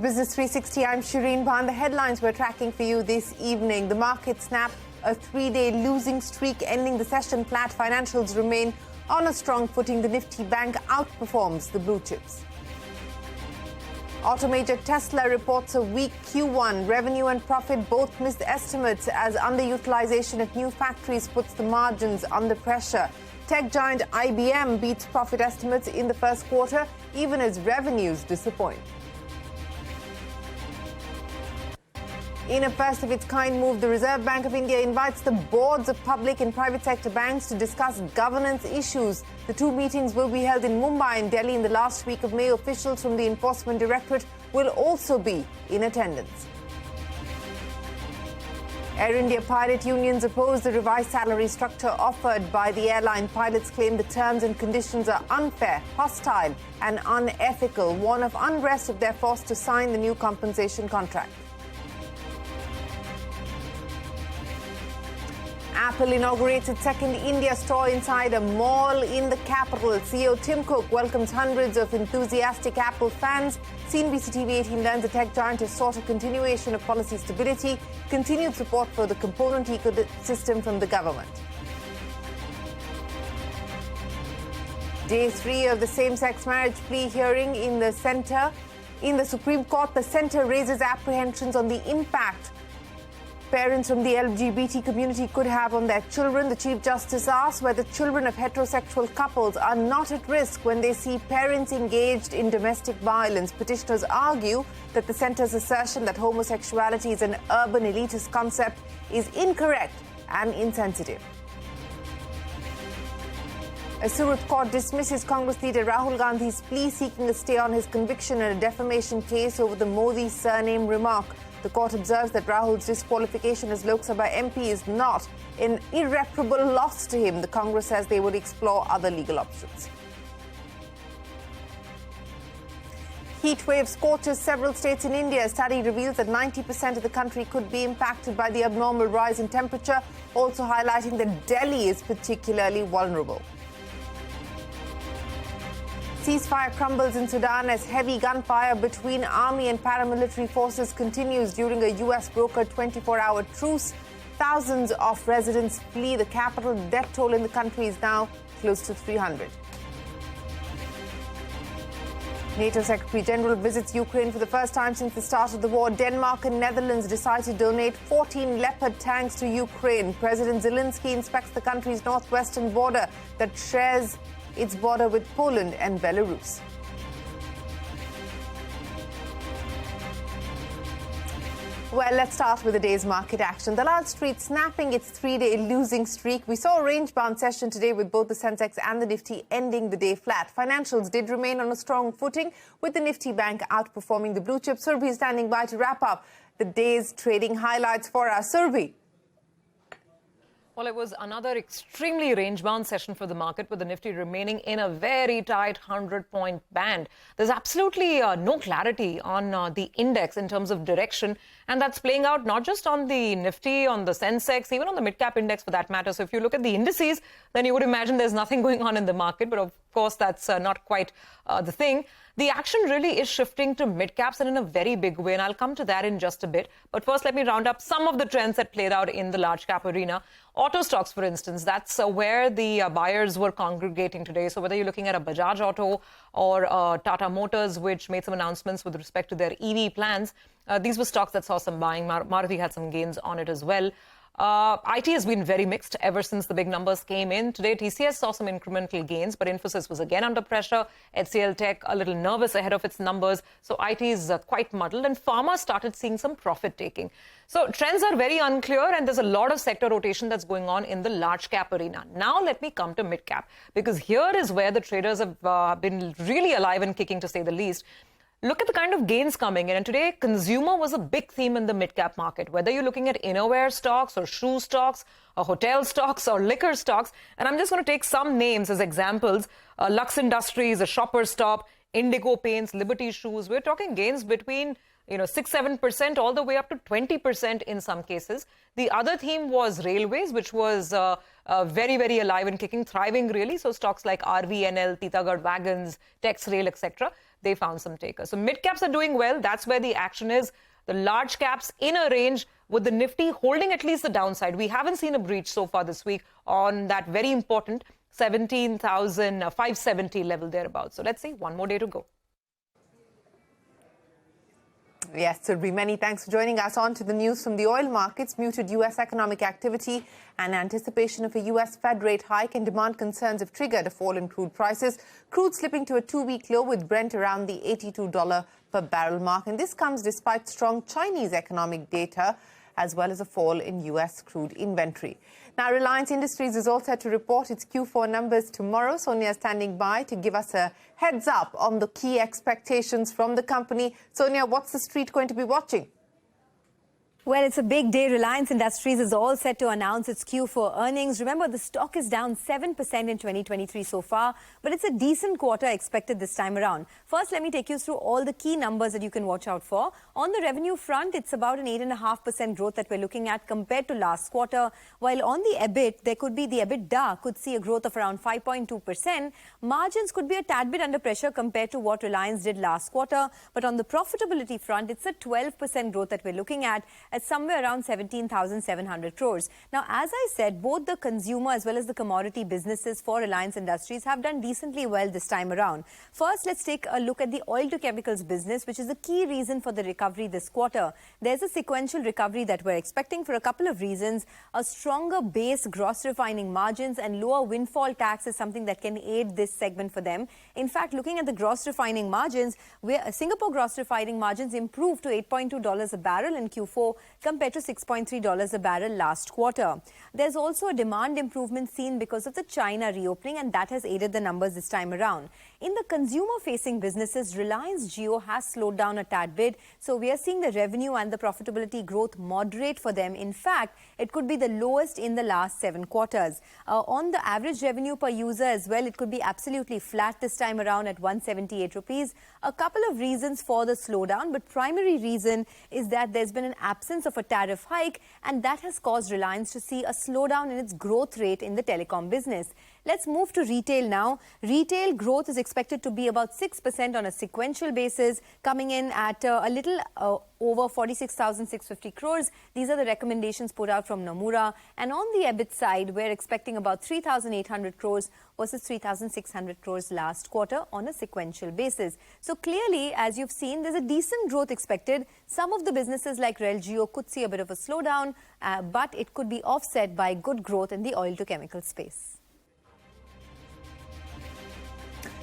Business 360, I'm Shireen Bhan. The headlines we're tracking for you this evening. The market snapped a three-day losing streak, ending the session flat. Financials remain on a strong footing. The Nifty bank outperforms the blue chips. Auto major Tesla reports a weak Q1. Revenue and profit both missed estimates as underutilization at new factories puts the margins under pressure. Tech giant IBM beats profit estimates in the first quarter, even as revenues disappoint. In a first-of-its-kind move, the Reserve Bank of India invites the boards of public and private sector banks to discuss governance issues. The two meetings will be held in Mumbai and Delhi in the last week of May. Officials from the Enforcement Directorate will also be in attendance. Air India pilot unions oppose the revised salary structure offered by the airline. Pilots claim the terms and conditions are unfair, hostile and unethical, warn of unrest if they're forced to sign the new compensation contract. Apple inaugurates its second India store inside a mall in the capital. CEO Tim Cook welcomes hundreds of enthusiastic Apple fans. CNBC-TV18 learns the tech giant has sought a continuation of policy stability, continued support for the component ecosystem from the government. Day 3 of the same-sex marriage plea hearing in the Supreme Court. The centre raises apprehensions on the impact parents from the LGBT community could have on their children. The Chief Justice asks whether children of heterosexual couples are not at risk when they see parents engaged in domestic violence. Petitioners argue that the centre's assertion that homosexuality is an urban elitist concept is incorrect and insensitive. A Surat court dismisses Congress leader Rahul Gandhi's plea seeking a stay on his conviction in a defamation case over the Modi surname remark. The court observes that Rahul's disqualification as Lok Sabha MP is not an irreparable loss to him. The Congress says they will explore other legal options. Heat wave scorches several states in India. A study reveals that 90% of the country could be impacted by the abnormal rise in temperature, also highlighting that Delhi is particularly vulnerable. Ceasefire crumbles in Sudan as heavy gunfire between army and paramilitary forces continues during a U.S.-brokered 24-hour truce. Thousands of residents flee the capital. The death toll in the country is now close to 300. NATO Secretary General visits Ukraine for the first time since the start of the war. Denmark and Netherlands decide to donate 14 Leopard tanks to Ukraine. President Zelensky inspects the country's northwestern border that shares its border with Poland and Belarus. Well, let's start with the day's market action. The Lal Street snapping its three-day losing streak. We saw a range-bound session today with both the Sensex and the Nifty ending the day flat. Financials did remain on a strong footing, with the Nifty bank outperforming the blue chip. Surbhi is standing by to wrap up the day's trading highlights for us. Surbhi. Well, it was another extremely range-bound session for the market, with the Nifty remaining in a very tight 100-point band. There's absolutely no clarity on the index in terms of direction, and that's playing out not just on the Nifty, on the sensex, even on the mid-cap index for that matter. So if you look at the indices, then you would imagine there's nothing going on in the market, but of course that's not quite the thing. The action really is shifting to mid-caps and in a very big way, and I'll come to that in just a bit. But first, let me round up some of the trends that played out in the large-cap arena. Auto stocks, for instance, that's where the buyers were congregating today. So whether you're looking at a Bajaj Auto or Tata Motors, which made some announcements with respect to their EV plans, these were stocks that saw some buying. Maruti had some gains on it as well. IT has been very mixed ever since the big numbers came in. Today, TCS saw some incremental gains, but Infosys was again under pressure. HCL Tech a little nervous ahead of its numbers. So IT is quite muddled, and pharma started seeing some profit taking. So trends are very unclear, and there's a lot of sector rotation that's going on in the large cap arena. Now let me come to mid cap, because here is where the traders have been really alive and kicking, to say the least. Look at the kind of gains coming in. And today, consumer was a big theme in the mid-cap market, whether you're looking at innerwear stocks or shoe stocks or hotel stocks or liquor stocks. And I'm just going to take some names as examples. Lux Industries, a Shoppers Stop, Indigo Paints, Liberty Shoes. We're talking gains between 6-7% all the way up to 20% in some cases. The other theme was railways, which was very, very alive and kicking, thriving really. So stocks like RVNL, Titagarh Wagons, Tex Rail, etc. they found some takers. So mid caps are doing well. That's where the action is. The large caps in a range with the Nifty holding at least the downside. We haven't seen a breach so far this week on that very important 17,570 level thereabouts. So let's see, one more day to go. Yes, Surbhi, many thanks for joining us. On to the news from the oil markets. Muted U.S. economic activity and anticipation of a U.S. Fed rate hike and demand concerns have triggered a fall in crude prices. Crude slipping to a two-week low with Brent around the $82 per barrel mark. And this comes despite strong Chinese economic data as well as a fall in U.S. crude inventory. Now, Reliance Industries is all set to report its Q4 numbers tomorrow. Sonia is standing by to give us a heads up on the key expectations from the company. Sonia, what's the street going to be watching? Well, it's a big day. Reliance Industries is all set to announce its Q4 earnings. Remember, the stock is down 7% in 2023 so far, but it's a decent quarter expected this time around. First, let me take you through all the key numbers that you can watch out for. On the revenue front, it's about an 8.5% growth that we're looking at compared to last quarter. While on the EBIT, the EBITDA could see a growth of around 5.2%. Margins could be a tad bit under pressure compared to what Reliance did last quarter. But on the profitability front, it's a 12% growth that we're looking at somewhere around 17,700 crores. Now, as I said, both the consumer as well as the commodity businesses for Reliance Industries have done decently well this time around. First, let's take a look at the oil to chemicals business, which is a key reason for the recovery this quarter. There's a sequential recovery that we're expecting for a couple of reasons. A stronger base gross refining margins and lower windfall tax is something that can aid this segment for them. In fact, looking at the gross refining margins, where Singapore gross refining margins improved to $8.2 a barrel in Q4 compared to $6.3 a barrel last quarter. There's also a demand improvement seen because of the China reopening, and that has aided the numbers this time around. In the consumer-facing businesses, Reliance Jio has slowed down a tad bit, so we are seeing the revenue and the profitability growth moderate for them. In fact, it could be the lowest in the last 7 quarters. On the average revenue per user as well, it could be absolutely flat this time around at 178 rupees. A couple of reasons for the slowdown, but primary reason is that there's been an absence of a tariff hike, and that has caused Reliance to see a slowdown in its growth rate in the telecom business. Let's move to retail now. Retail growth is expected to be about 6% on a sequential basis, coming in at a little over 46,650 crores. These are the recommendations put out from Nomura. And on the EBIT side, we're expecting about 3,800 crores versus 3,600 crores last quarter on a sequential basis. So clearly, as you've seen, there's a decent growth expected. Some of the businesses like Rel Jio could see a bit of a slowdown, but it could be offset by good growth in the oil to chemical space.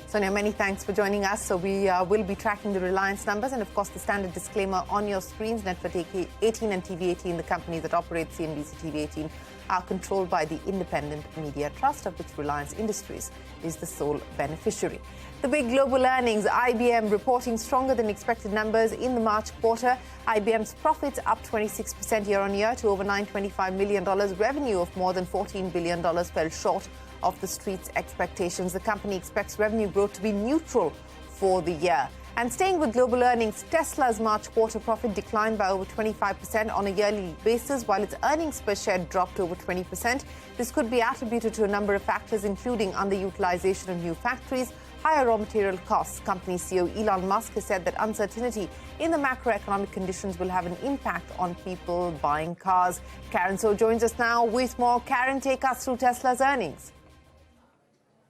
Sonia, many thanks for joining us. So we will be tracking the Reliance numbers and, of course, the standard disclaimer on your screens. Network 18 and TV18, the companies that operate CNBC-TV18, are controlled by the Independent Media Trust, of which Reliance Industries is the sole beneficiary. The big global earnings, IBM reporting stronger than expected numbers in the March quarter. IBM's profits up 26% year-on-year to over $925 million. Revenue of more than $14 billion fell short of the street's expectations. The company expects revenue growth to be neutral for the year. And staying with global earnings, Tesla's March quarter profit declined by over 25% on a yearly basis, while its earnings per share dropped over 20%. This could be attributed to a number of factors, including underutilization of new factories, higher raw material costs. Company CEO Elon Musk has said that uncertainty in the macroeconomic conditions will have an impact on people buying cars. Karen So joins us now with more. Karen, take us through Tesla's earnings.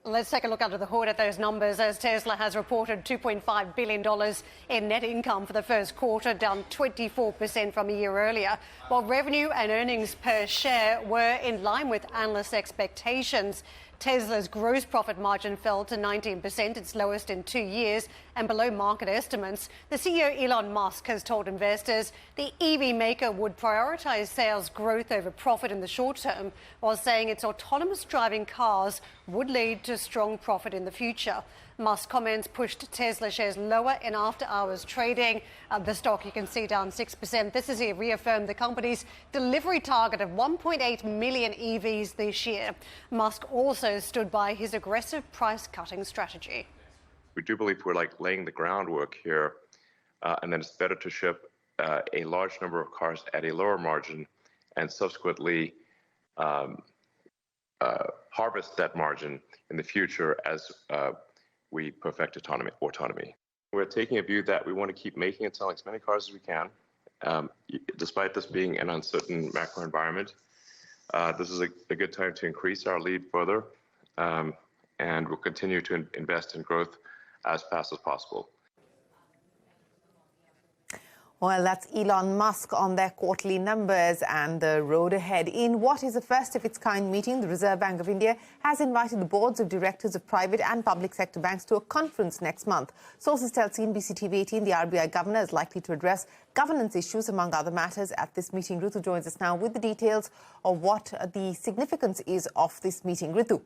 Let's take a look under the hood at those numbers, as Tesla has reported $2.5 billion in net income for the first quarter, down 24% from a year earlier, while revenue and earnings per share were in line with analyst expectations. Tesla's gross profit margin fell to 19%, its lowest in 2 years, and below market estimates. The CEO Elon Musk has told investors the EV maker would prioritize sales growth over profit in the short term, while saying its autonomous driving cars would lead to strong profit in the future. Musk's comments pushed Tesla shares lower in after-hours trading. The stock, you can see, down 6%. This is he reaffirmed the company's delivery target of 1.8 million EVs this year. Musk also stood by his aggressive price-cutting strategy. We do believe we're laying the groundwork here, and then it's better to ship a large number of cars at a lower margin and subsequently harvest that margin in the future as we perfect autonomy. We're taking a view that we want to keep making and selling as many cars as we can, despite this being an uncertain macro environment. This is a good time to increase our lead further, and we'll continue to invest in growth as fast as possible. Well, that's Elon Musk on their quarterly numbers and the road ahead. In what is a first-of-its-kind meeting, the Reserve Bank of India has invited the boards of directors of private and public sector banks to a conference next month. Sources tell CNBC-TV18 the RBI governor is likely to address governance issues, among other matters, at this meeting. Ritu joins us now with the details of what the significance is of this meeting. Ritu.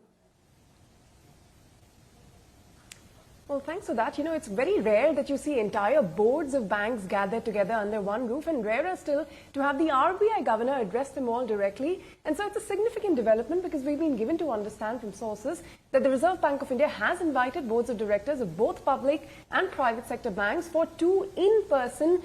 Well, thanks for that. You know, it's very rare that you see entire boards of banks gathered together under one roof, and rarer still to have the RBI governor address them all directly. And so it's a significant development because we've been given to understand from sources that the Reserve Bank of India has invited boards of directors of both public and private sector banks for two in-person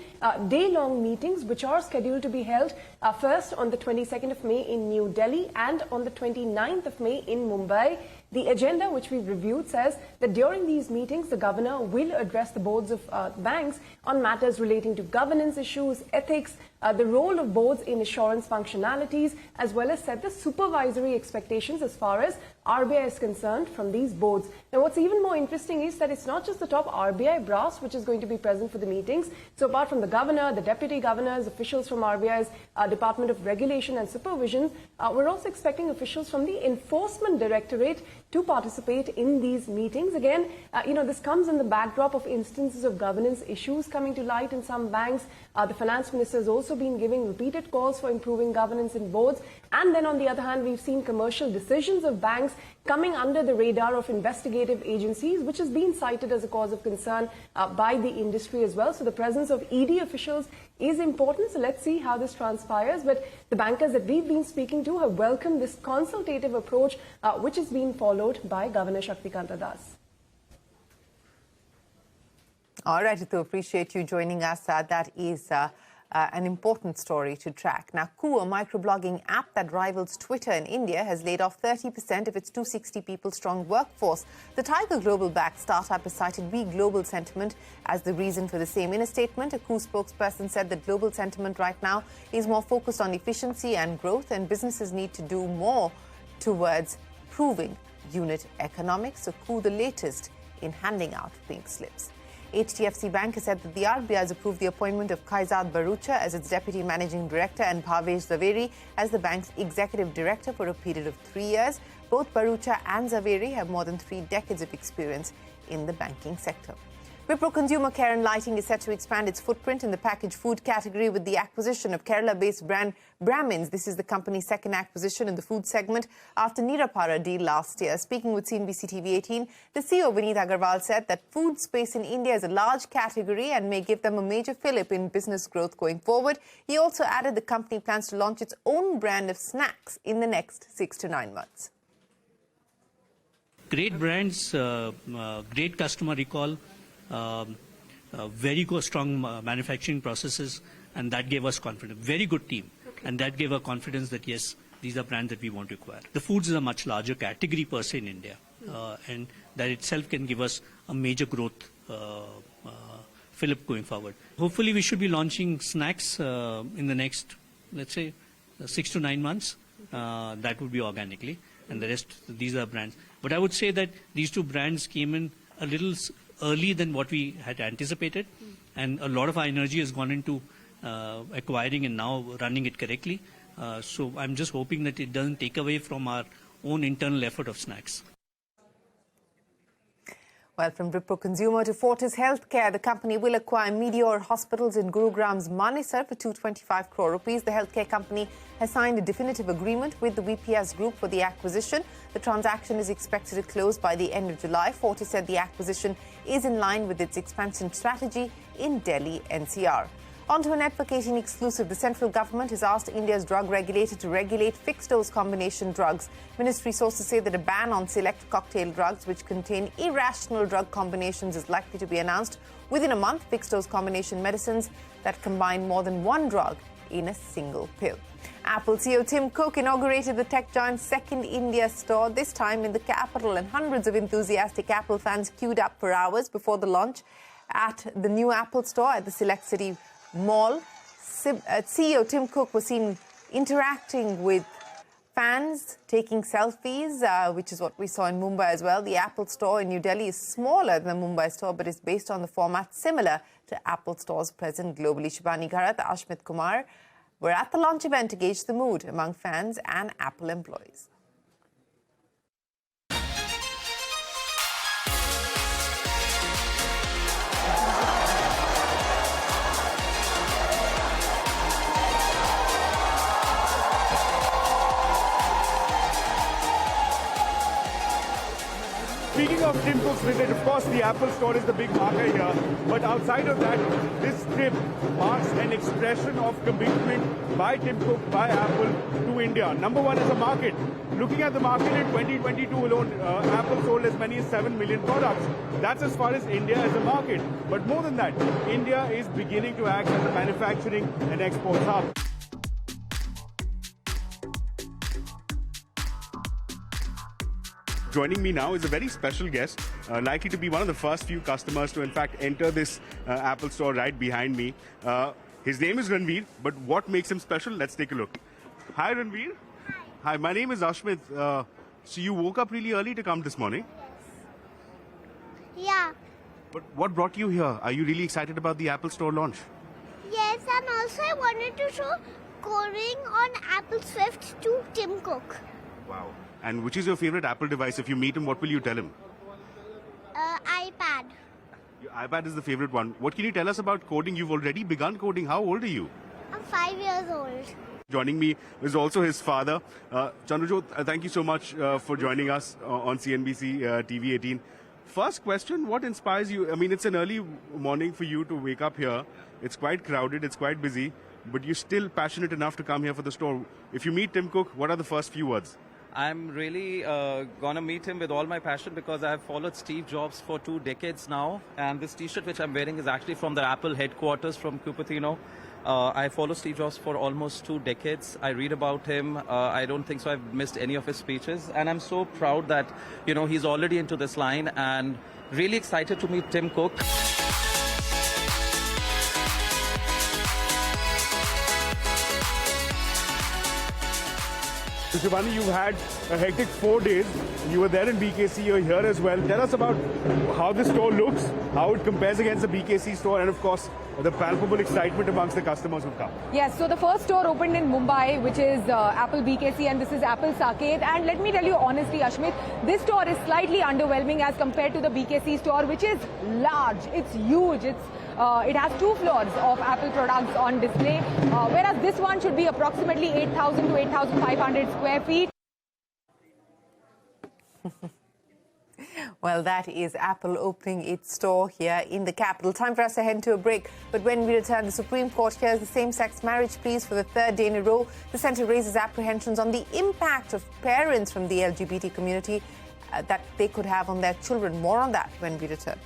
day-long meetings, which are scheduled to be held first on the 22nd of May in New Delhi and on the 29th of May in Mumbai. The agenda, which we've reviewed, says that during these meetings, the governor will address the boards of banks on matters relating to governance issues, ethics, the role of boards in assurance functionalities, as well as set the supervisory expectations as far as RBI is concerned from these boards. Now, what's even more interesting is that it's not just the top RBI brass which is going to be present for the meetings. So apart from the governor, the deputy governors, officials from RBI's Department of Regulation and Supervision, we're also expecting officials from the Enforcement Directorate to participate in these meetings. Again, this comes in the backdrop of instances of governance issues coming to light in some banks. The finance minister has also been giving repeated calls for improving governance in boards. And then on the other hand, we've seen commercial decisions of banks coming under the radar of investigative agencies, which has been cited as a cause of concern by the industry as well. So the presence of ED officials is important. So let's see how this transpires. But the bankers that we've been speaking to have welcomed this consultative approach, which is being followed by Governor Shaktikanta Das. All right, Ritu, appreciate you joining us. That is an important story to track. Now, Koo, a microblogging app that rivals Twitter in India, has laid off 30% of its 260 people-strong workforce. The Tiger Global-backed startup has cited weak global sentiment as the reason for the same. In a statement, a Koo spokesperson said that global sentiment right now is more focused on efficiency and growth, and businesses need to do more towards proving unit economics. So Koo, the latest in handing out pink slips. HDFC Bank has said that the RBI has approved the appointment of Kaizad Barucha as its Deputy Managing Director and Bhavesh Zaveri as the bank's Executive Director for a period of 3 years. Both Barucha and Zaveri have more than 3 decades of experience in the banking sector. Wipro Consumer Care and Lighting is set to expand its footprint in the packaged food category with the acquisition of Kerala-based brand Brahmins. This is the company's second acquisition in the food segment after Nirapara deal last year. Speaking with CNBC-TV18, the CEO Vineet Agarwal said that food space in India is a large category and may give them a major fillip in business growth going forward. He also added the company plans to launch its own brand of snacks in the next 6 to 9 months. Great brands, great customer recall. Very strong manufacturing processes, and that gave us confidence. Very good team, and that gave us confidence that yes, these are brands that we want to acquire. The foods is a much larger category per se in India, and that itself can give us a major growth fillip going forward. Hopefully, we should be launching snacks in the next, let's say, 6 to 9 months. That would be organically, and the rest, these are brands. But I would say that these two brands came in a little early than what we had anticipated, and a lot of our energy has gone into acquiring and now running it correctly. So I'm just hoping that it doesn't take away from our own internal effort of snacks. Well, from Wipro Consumer to Fortis Healthcare, the company will acquire Meteor Hospitals in Gurugram's Manesar for 225 crore rupees. The healthcare company has signed a definitive agreement with the VPS Group for the acquisition. The transaction is expected to close by the end of July. Fortis said the acquisition is in line with its expansion strategy in Delhi NCR. On to a Network 18 exclusive. The central government has asked India's drug regulator to regulate fixed-dose combination drugs. Ministry sources say that a ban on select cocktail drugs which contain irrational drug combinations is likely to be announced within a month. Fixed-dose combination medicines that combine more than one drug in a single pill. Apple CEO Tim Cook inaugurated the tech giant's second India store, this time in the capital, and hundreds of enthusiastic Apple fans queued up for hours before the launch. at the new Apple store at the Select City Mall. CEO Tim Cook was seen interacting with fans, taking selfies, which is what we saw in Mumbai as well. The Apple store in New Delhi is smaller than the Mumbai store, but is based on the format similar to Apple stores present globally. Shubhani Gharat, Ashmit Kumar were at the launch event to gauge the mood among fans and Apple employees. Speaking of Tim Cook's visit, of course, the Apple store is the big marker here. But outside of that, this trip marks an expression of commitment by Tim Cook, by Apple, to India. Number one is a market. Looking at the market in 2022 alone, Apple sold as many as 7 million products. That's as far as India as a market. But more than that, India is beginning to act as a manufacturing and export hub. Joining me now is a very special guest, likely to be one of the first few customers to in fact enter this Apple store right behind me. His name is Ranveer, but what makes him special? Let's take a look. Hi Ranveer. Hi, my name is Ashmit. So you woke up really early to come this morning? Yes. Yeah. But what brought you here? Are you really excited about the Apple store launch? Yes, and also I wanted to show coding on Apple Swift to Tim Cook. Wow. And which is your favorite Apple device? If you meet him, what will you tell him? iPad. Your iPad is the favorite one. What can you tell us about coding? You've already begun coding. How old are you? I'm 5 years old. Joining me is also his father. Chandrajot, thank you so much for joining us on CNBC TV18. First question, what inspires you? I mean, it's an early morning for you to wake up here. It's quite crowded, it's quite busy, but you're still passionate enough to come here for the store. If you meet Tim Cook, what are the first few words? I'm really going to meet him with all my passion because I have followed Steve Jobs for 2 decades now. And this T-shirt which I'm wearing is actually from the Apple headquarters from Cupertino. I follow Steve Jobs for almost 2 decades. I read about him. I don't think so I've missed any of his speeches. And I'm so proud that, you know, he's already into this line and really excited to meet Tim Cook. So Shivani, you've had a hectic 4 days. You were there in BKC, you're here as well. Tell us about how the store looks, how it compares against the BKC store, and of course, the palpable excitement amongst the customers who've come. Yes, so the first store opened in Mumbai, which is Apple BKC, and this is Apple Saket. And let me tell you honestly, Ashmit, this store is slightly underwhelming as compared to the BKC store, which is large. It's huge. It has 2 floors of Apple products on display, whereas this one should be approximately 8,000 to 8,500 square feet. Well, that is Apple opening its store here in the capital. Time for us to head to a break. But when we return, the Supreme Court hears the same-sex marriage pleas for the 3rd day in a row. The centre raises apprehensions on the impact of parents from the LGBT community that they could have on their children. More on that when we return.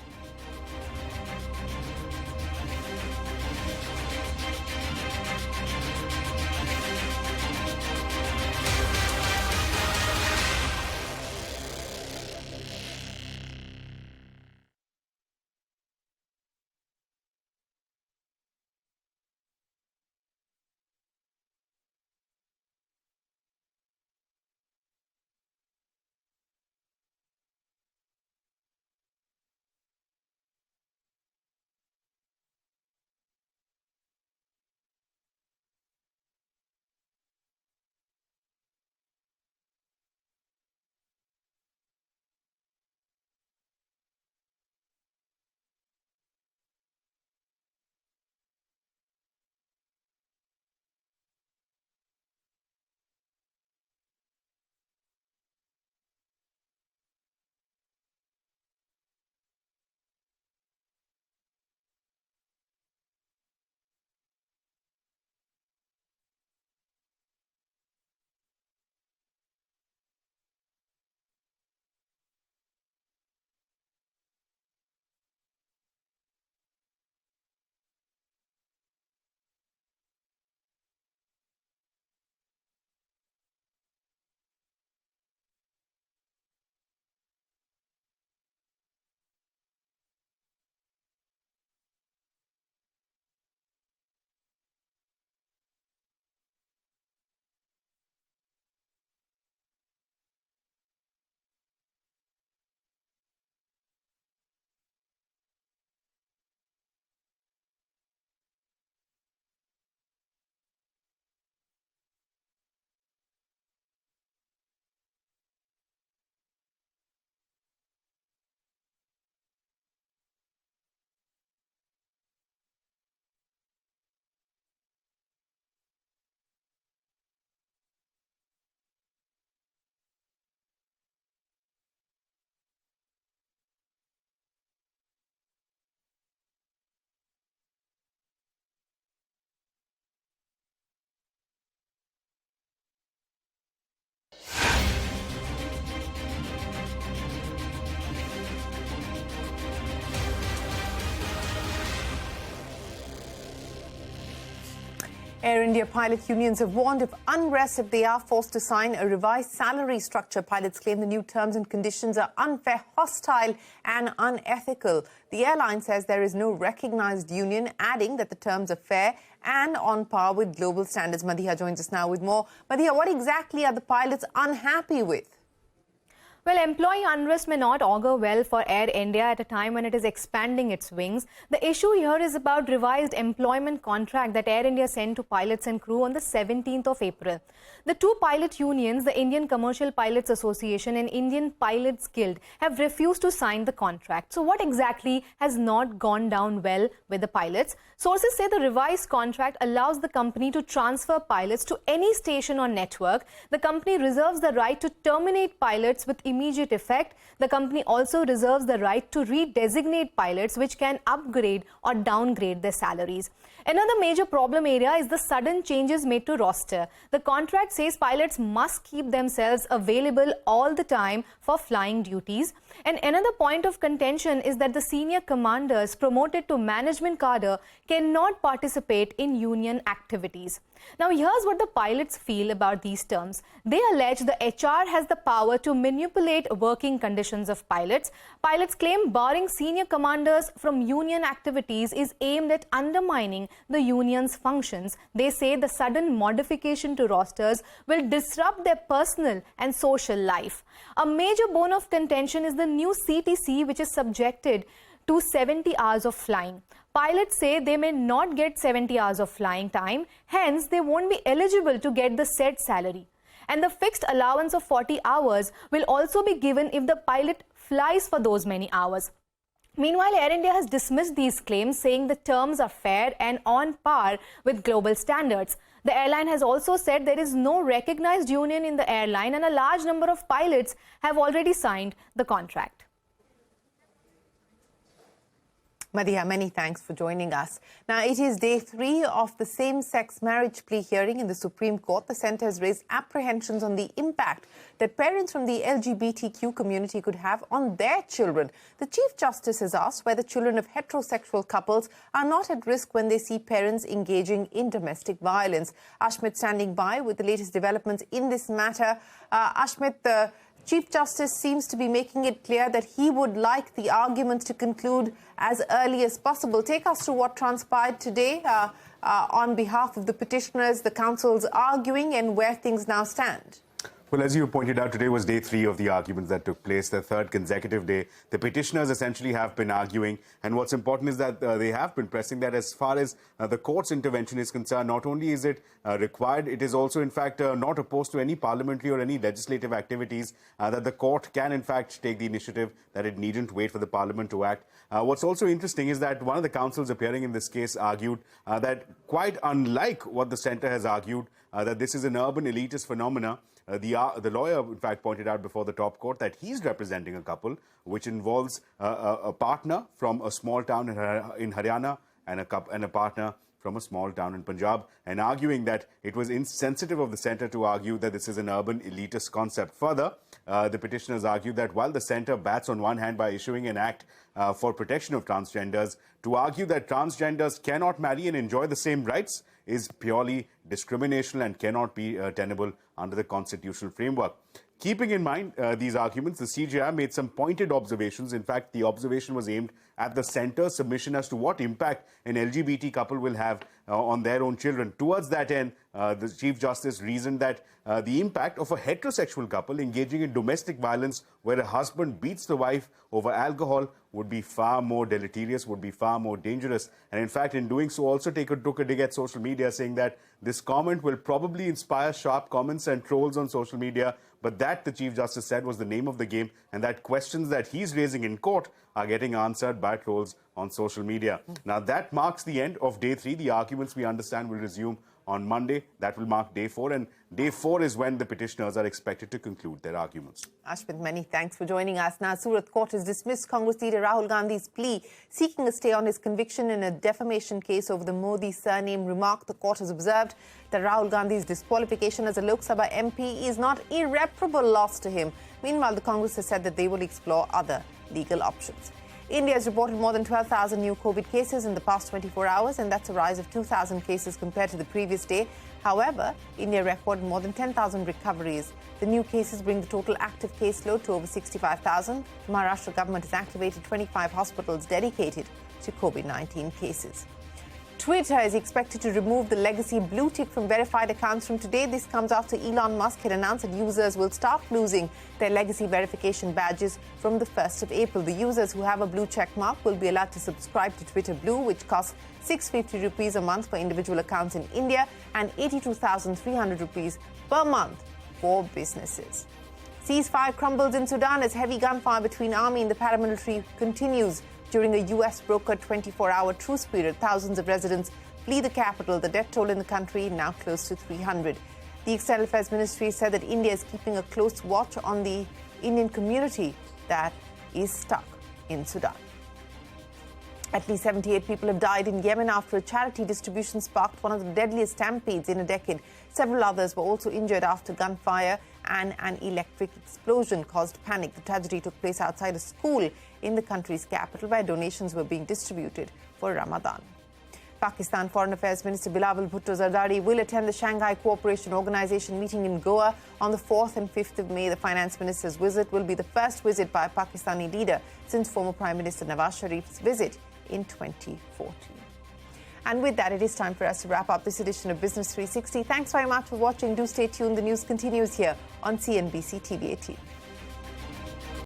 Air India pilot unions have warned of unrest if they are forced to sign a revised salary structure. Pilots claim the new terms and conditions are unfair, hostile and unethical. The airline says there is no recognized union, adding that the terms are fair and on par with global standards. Madhiya joins us now with more. Madhiya, what exactly are the pilots unhappy with? Well, employee unrest may not augur well for Air India at a time when it is expanding its wings. The issue here is about revised employment contract that Air India sent to pilots and crew on the 17th of April. The two pilot unions, the Indian Commercial Pilots Association and Indian Pilots Guild, have refused to sign the contract. So what exactly has not gone down well with the pilots? Sources say the revised contract allows the company to transfer pilots to any station or network. The company reserves the right to terminate pilots with immediate effect. The company also reserves the right to redesignate pilots, which can upgrade or downgrade their salaries. Another major problem area is the sudden changes made to roster. The contract says pilots must keep themselves available all the time for flying duties. And another point of contention is that the senior commanders promoted to management cadre cannot participate in union activities. Now, here's what the pilots feel about these terms. They allege the HR has the power to manipulate working conditions of pilots. Pilots claim barring senior commanders from union activities is aimed at undermining the union's functions. They say the sudden modification to rosters will disrupt their personal and social life. A major bone of contention is the new CTC, which is subjected to 70 hours of flying. Pilots say they may not get 70 hours of flying time, hence they won't be eligible to get the said salary. And the fixed allowance of 40 hours will also be given if the pilot flies for those many hours. Meanwhile, Air India has dismissed these claims, saying the terms are fair and on par with global standards. The airline has also said there is no recognized union in the airline and a large number of pilots have already signed the contract. Madhiya, many thanks for joining us. Now, it is day 3 of the same-sex marriage plea hearing in the Supreme Court. The centre has raised apprehensions on the impact that parents from the LGBTQ community could have on their children. The Chief Justice has asked whether children of heterosexual couples are not at risk when they see parents engaging in domestic violence. Ashmit standing by with the latest developments in this matter. Ashmit, the Chief Justice seems to be making it clear that he would like the arguments to conclude as early as possible. Take us through what transpired today on behalf of the petitioners, the counsels arguing, and where things now stand. Well, as you pointed out, today was day 3 of the arguments that took place, the third consecutive day. The petitioners essentially have been arguing, and what's important is that they have been pressing that as far as the court's intervention is concerned, not only is it required, it is also, in fact, not opposed to any parliamentary or any legislative activities, that the court can, in fact, take the initiative, that it needn't wait for the parliament to act. What's also interesting is that one of the counsels appearing in this case argued that, quite unlike what the centre has argued, that this is an urban elitist phenomena, the lawyer, in fact, pointed out before the top court that he's representing a couple which involves a partner from a small town in Haryana and a partner from a small town in Punjab, and arguing that it was insensitive of the centre to argue that this is an urban elitist concept. Further, the petitioners argued that while the centre bats on one hand by issuing an act for protection of transgenders, to argue that transgenders cannot marry and enjoy the same rights is purely discriminational and cannot be tenable under the constitutional framework. Keeping in mind these arguments, the CJI made some pointed observations. In fact, the observation was aimed at the centre's submission as to what impact an LGBT couple will have on their own children. Towards that end, the Chief Justice reasoned that the impact of a heterosexual couple engaging in domestic violence where a husband beats the wife over alcohol would be far more deleterious, would be far more dangerous. And in fact, in doing so, also took a dig at social media, saying that this comment will probably inspire sharp comments and trolls on social media, but that, the Chief Justice said, was the name of the game, and that questions that he's raising in court are getting answered by trolls on social media. Now, that marks the end of day 3. The arguments, we understand, will resume on Monday. That will mark day 4, and day 4 is when the petitioners are expected to conclude their arguments. Ashmit, many thanks for joining us. Now, Surat Court has dismissed Congress leader Rahul Gandhi's plea seeking a stay on his conviction in a defamation case over the Modi surname remark. The court has observed that Rahul Gandhi's disqualification as a Lok Sabha MP is not irreparable loss to him. Meanwhile, the Congress has said that they will explore other legal options. India has reported more than 12,000 new COVID cases in the past 24 hours, and that's a rise of 2,000 cases compared to the previous day. However, India recorded more than 10,000 recoveries. The new cases bring the total active caseload to over 65,000. The Maharashtra government has activated 25 hospitals dedicated to COVID-19 cases. Twitter is expected to remove the legacy blue tick from verified accounts from today. This comes after Elon Musk had announced that users will start losing their legacy verification badges from the 1st of April. The users who have a blue check mark will be allowed to subscribe to Twitter Blue, which costs 650 rupees a month for individual accounts in India and 82,300 rupees per month for businesses. Ceasefire crumbles in Sudan as heavy gunfire between army and the paramilitary continues. During a US-brokered 24-hour truce period, thousands of residents flee the capital. The death toll in the country now close to 300. The External Affairs Ministry said that India is keeping a close watch on the Indian community that is stuck in Sudan. At least 78 people have died in Yemen after a charity distribution sparked one of the deadliest stampedes in a decade. Several others were also injured after gunfire and an electric explosion caused panic. The tragedy took place outside a school in the country's capital where donations were being distributed for Ramadan. Pakistan Foreign Affairs Minister Bilawal Bhutto Zardari will attend the Shanghai Cooperation Organization meeting in Goa on the 4th and 5th of May. The finance minister's visit will be the first visit by a Pakistani leader since former Prime Minister Nawaz Sharif's visit in 2014. And with that, it is time for us to wrap up this edition of Business 360. Thanks very much for watching. Do stay tuned. The news continues here on CNBC-TV18.